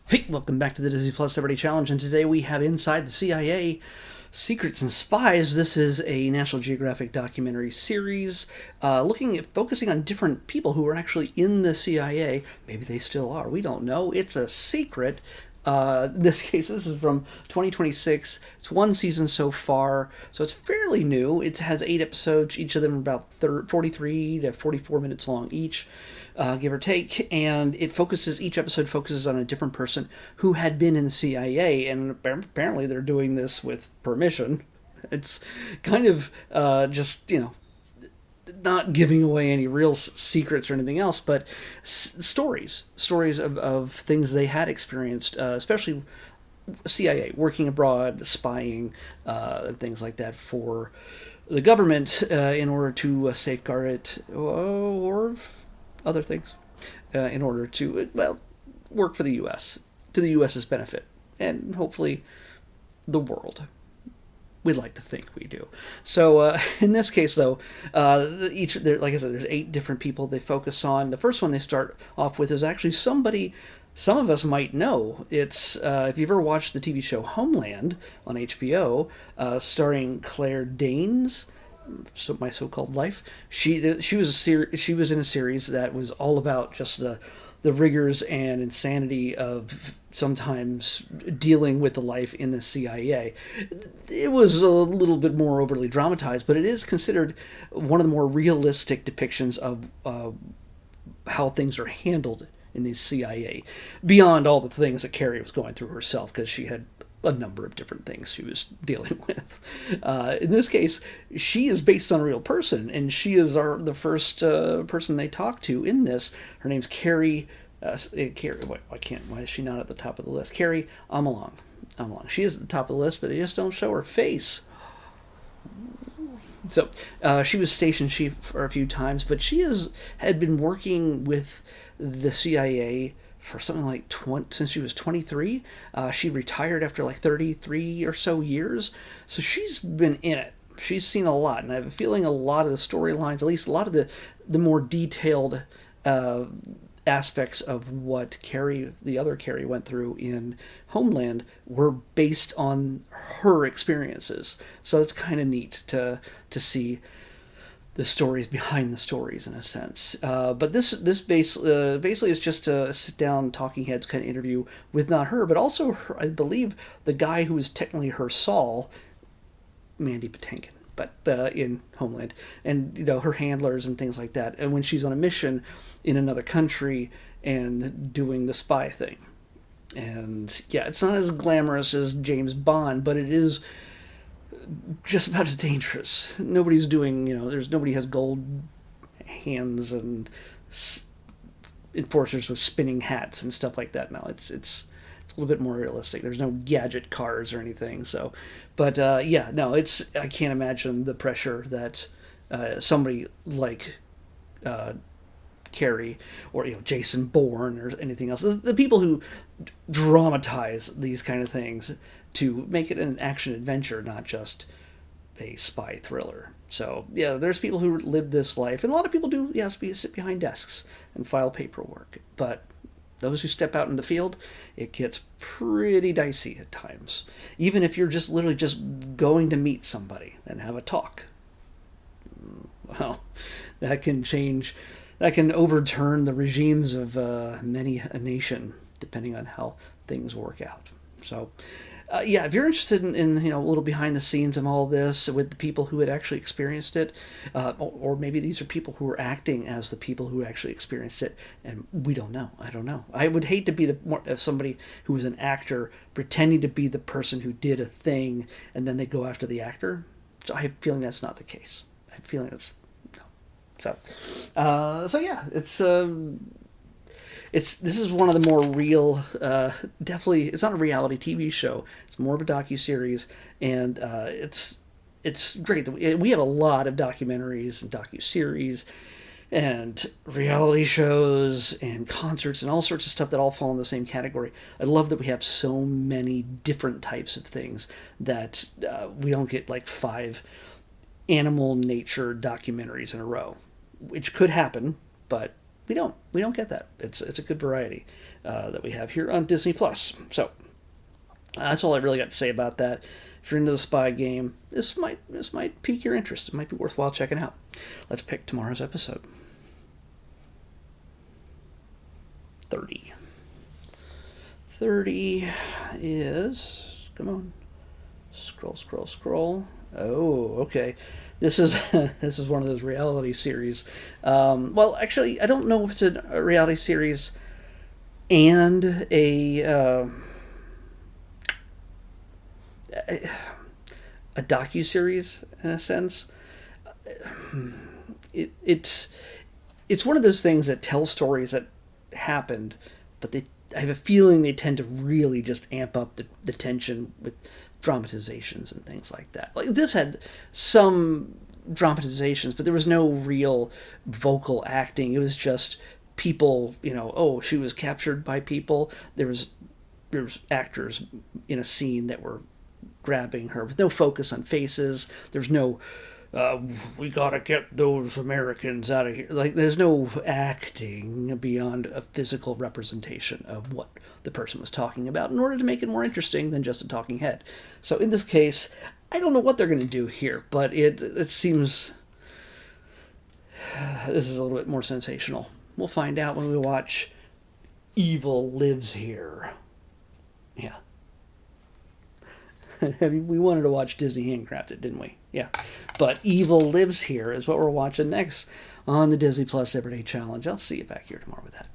Hey, welcome back to the Disney Plus Celebrity Challenge, and today we have Inside the CIA Secrets and Spies. This is a National Geographic documentary series focusing on different people who were actually in the CIA. Maybe they still are. We don't know. It's a secret. In this case, this is from 2026. It's one season so far, so it's fairly new. It has 8 episodes. Each of them are about 43 to 44 minutes long each, give or take. And each episode focuses on a different person who had been in the CIA, and apparently they're doing this with permission. It's kind of not giving away any real secrets or anything else, but stories of things they had experienced, especially CIA working abroad, spying, and things like that for the government in order to safeguard it, or other things, in order to work for the U.S. to the U.S.'s benefit, and hopefully the world. We'd like to think we do. So in this case, though, like I said, there's 8 different people they focus on. The first one they start off with is actually somebody some of us might know. It's if you've ever watched the TV show Homeland on HBO, starring Claire Danes. So My So-Called Life. She was in a series that was all about just the rigors and insanity of sometimes dealing with the life in the CIA. It was a little bit more overly dramatized, but it is considered one of the more realistic depictions of how things are handled in the CIA, beyond all the things that Carrie was going through herself, because she had a number of different things she was dealing with. In this case, she is based on a real person, and she is the first person they talk to in this. Her name's Carrie. Carrie. Why is she not at the top of the list? Carrie Amalong. She is at the top of the list, but they just don't show her face. So she was station chief for a few times, but had been working with the CIA for something like since she was 23. She retired after like 33 or so years. So she's been in it. She's seen a lot, and I have a feeling a lot of the storylines, at least a lot of the more detailed aspects of what the other Carrie, went through in Homeland were based on her experiences. So it's kind of neat to see the stories behind the stories, in a sense. But this basically is just a sit-down talking heads kind of interview with not her, but also her, I believe the guy who is technically her Saul, Mandy Patinkin, but in Homeland, and her handlers and things like that. And when she's on a mission in another country and doing the spy thing, and yeah, it's not as glamorous as James Bond, but it is just about as dangerous. Nobody has gold hands and enforcers with spinning hats and stuff like that. Now it's a little bit more realistic. There's no gadget cars or anything. So, but I can't imagine the pressure that somebody like Carrie or Jason Bourne or anything else. The people who dramatize these kind of things to make it an action adventure, not just a spy thriller. So yeah, there's people who live this life, and a lot of people do. Yes, sit behind desks and file paperwork. But those who step out in the field, it gets pretty dicey at times. Even if you're just literally just going to meet somebody and have a talk, well, that can change. That can overturn the regimes of many a nation, depending on how things work out. So, if you're interested in a little behind the scenes of all this with the people who had actually experienced it, or maybe these are people who are acting as the people who actually experienced it, and we don't know. I don't know. I would hate to be somebody who was an actor pretending to be the person who did a thing, and then they go after the actor. So I have a feeling that's not the case. I have a feeling it's no. So yeah, this is one of the more real, definitely, it's not a reality TV show. It's more of a docuseries, and it's great. We have a lot of documentaries and docuseries and reality shows and concerts and all sorts of stuff that all fall in the same category. I love that we have so many different types of things that we don't get like 5 animal nature documentaries in a row, which could happen, but We don't get that. It's a good variety that we have here on Disney Plus. So that's all I really got to say about that. If you're into the spy game, this might pique your interest. It might be worthwhile checking out. Let's pick tomorrow's episode. 30. 30 is, come on, scroll. Oh, okay. This is this is one of those reality series. Well, actually, I don't know if it's a reality series and a docu-series in a sense. It's one of those things that tells stories that happened, but I have a feeling they tend to really just amp up the tension with dramatizations and things like that. Like this had some dramatizations, but there was no real vocal acting. It was just people, oh, she was captured by people. There was actors in a scene that were grabbing her with no focus on faces. There's no we gotta get those Americans out of here. Like, there's no acting beyond a physical representation of what the person was talking about in order to make it more interesting than just a talking head. So in this case, I don't know what they're going to do here, but it seems this is a little bit more sensational. We'll find out when we watch Evil Lives Here. Yeah. We wanted to watch Disney Handcrafted, didn't we? Yeah. But Evil Lives Here is what we're watching next on the Disney Plus Everyday Challenge. I'll see you back here tomorrow with that.